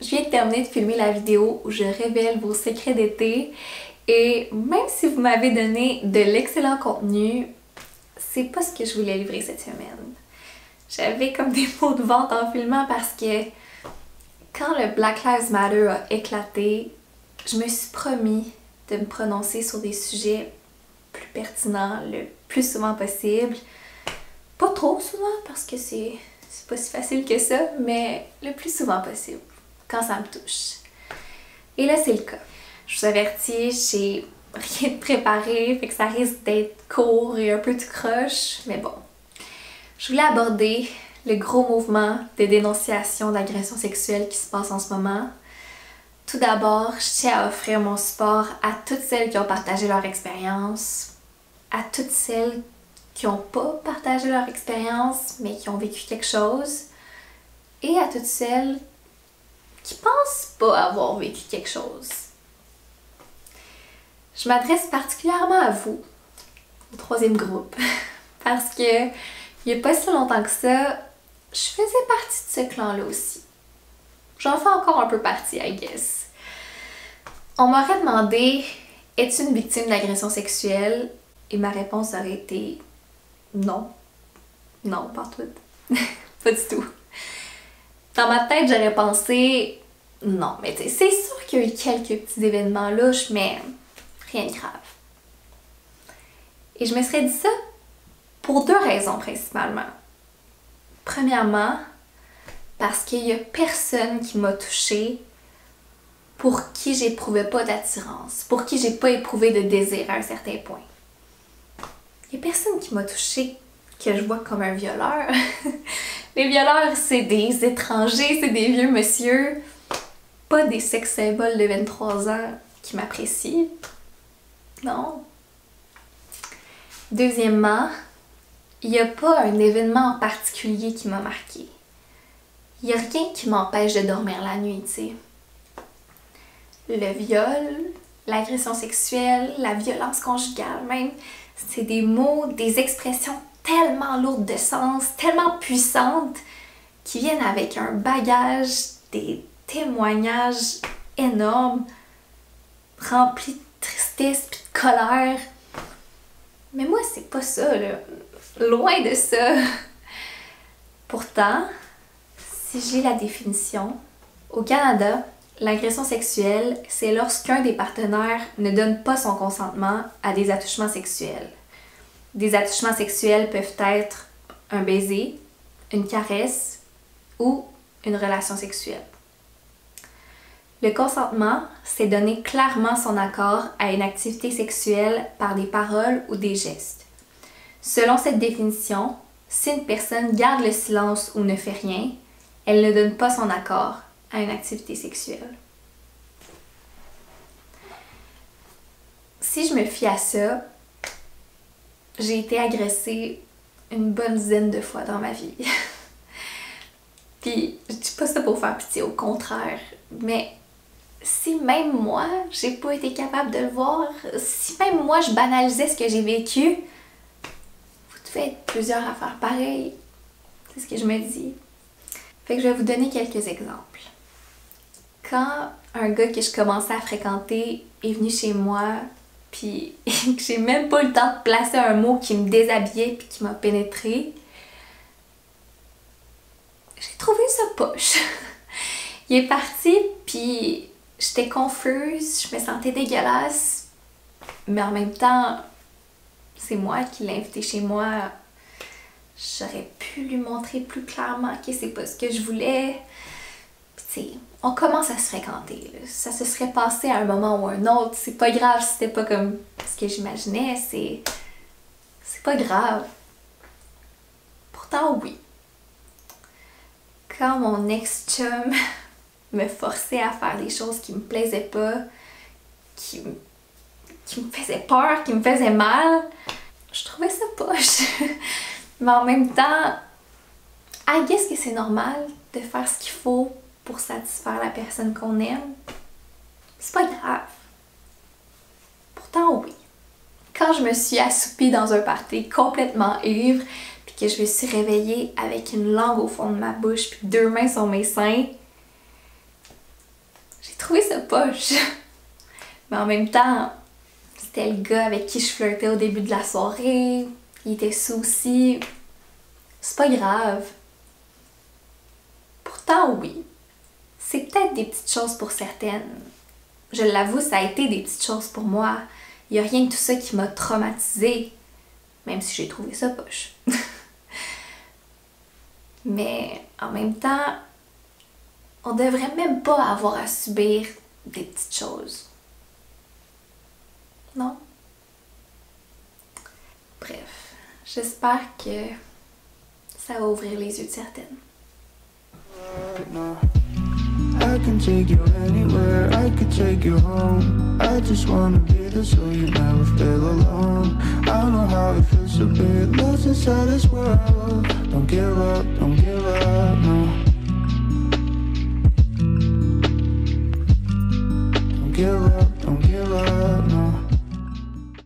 Je viens de terminer de filmer la vidéo où je révèle vos secrets d'été et même si vous m'avez donné de l'excellent contenu, c'est pas ce que je voulais livrer cette semaine. J'avais comme des mots de vente en filmant parce que quand le Black Lives Matter a éclaté, je me suis promis de me prononcer sur des sujets plus pertinents le plus souvent possible. Pas trop souvent parce que c'est pas si facile que ça, mais le plus souvent possible, quand ça me touche. Et là, c'est le cas. Je vous avertis, j'ai rien de préparé, fait que ça risque d'être court et un peu tout croche, mais bon. Je voulais aborder le gros mouvement de dénonciation d'agression sexuelle qui se passe en ce moment. Tout d'abord, je tiens à offrir mon support à toutes celles qui ont partagé leur expérience, à toutes celles qui n'ont pas partagé leur expérience, mais qui ont vécu quelque chose, et à toutes celles qui pensent pas avoir vécu quelque chose. Je m'adresse particulièrement à vous, au troisième groupe, parce que il n'y a pas si longtemps que ça, je faisais partie de ce clan-là aussi. J'en fais encore un peu partie, I guess. On m'aurait demandé « Es-tu une victime d'agression sexuelle? » Et ma réponse aurait été « Non. Non, pas tout. » Pas du tout. Dans ma tête, j'aurais pensé « Non, mais tu sais, c'est sûr qu'il y a eu quelques petits événements louches, mais rien de grave. » Et je me serais dit ça pour deux raisons principalement. Premièrement, parce qu'il y a personne qui m'a touchée pour qui j'éprouvais pas d'attirance, pour qui j'ai pas éprouvé de désir à un certain point. Il y a personne qui m'a touchée que je vois comme un violeur. Les violeurs, c'est des étrangers, c'est des vieux monsieur, pas des sex symboles de 23 ans qui m'apprécient. Non. Deuxièmement, il n'y a pas un événement en particulier qui m'a marqué. Il n'y a rien qui m'empêche de dormir la nuit, tu sais. Le viol, l'agression sexuelle, la violence conjugale même, c'est des mots, des expressions tellement lourdes de sens, tellement puissantes, qui viennent avec un bagage, des témoignages énormes, remplis de tristesse puis de colère. Mais moi, c'est pas ça, là. Loin de ça. Pourtant, si j'ai la définition, au Canada, l'agression sexuelle, c'est lorsqu'un des partenaires ne donne pas son consentement à des attouchements sexuels. Des attouchements sexuels peuvent être un baiser, une caresse ou une relation sexuelle. Le consentement, c'est donner clairement son accord à une activité sexuelle par des paroles ou des gestes. Selon cette définition, si une personne garde le silence ou ne fait rien, elle ne donne pas son accord à une activité sexuelle. Si je me fie à ça, j'ai été agressée une bonne dizaine de fois dans ma vie. Puis, je dis pas ça pour faire pitié, au contraire, mais si même moi, j'ai pas été capable de le voir, si même moi, je banalisais ce que j'ai vécu, vous devez être plusieurs à faire pareil. C'est ce que je me dis. Fait que je vais vous donner quelques exemples. Quand un gars que je commençais à fréquenter est venu chez moi, puis que j'ai même pas eu le temps de placer un mot qui me déshabillait puis qui m'a pénétrée, j'ai trouvé ça poche. Il est parti, puis j'étais confuse, je me sentais dégueulasse, mais en même temps, c'est moi qui l'ai invité chez moi. J'aurais pu lui montrer plus clairement que c'est pas ce que je voulais. Puis tu sais, on commence à se fréquenter, là. Ça se serait passé à un moment ou un autre. C'est pas grave si c'était pas comme ce que j'imaginais. C'est pas grave. Pourtant, oui. Quand mon ex-chum me forçait à faire des choses qui me plaisaient pas, qui me faisaient peur, qui me faisaient mal, je trouvais ça poche. Mais en même temps, I guess que c'est normal de faire ce qu'il faut pour satisfaire la personne qu'on aime. C'est pas grave. Pourtant, oui. Quand je me suis assoupie dans un party complètement ivre, puis que je me suis réveillée avec une langue au fond de ma bouche, puis deux mains sur mes seins, trouvé ça poche. Mais en même temps, c'était le gars avec qui je flirtais au début de la soirée. Il était sous aussi. C'est pas grave. Pourtant, oui. C'est peut-être des petites choses pour certaines. Je l'avoue, ça a été des petites choses pour moi. Il y a rien de tout ça qui m'a traumatisée. Même si j'ai trouvé ça poche. Mais en même temps, on devrait même pas avoir à subir des petites choses. Non? Bref, j'espère que ça va ouvrir les yeux de certaines. I can take you anywhere, I could take you home. I just wanna be there so you never feel alone. I know how it feels to be lost inside this world. Don't give up, no. Don't give up.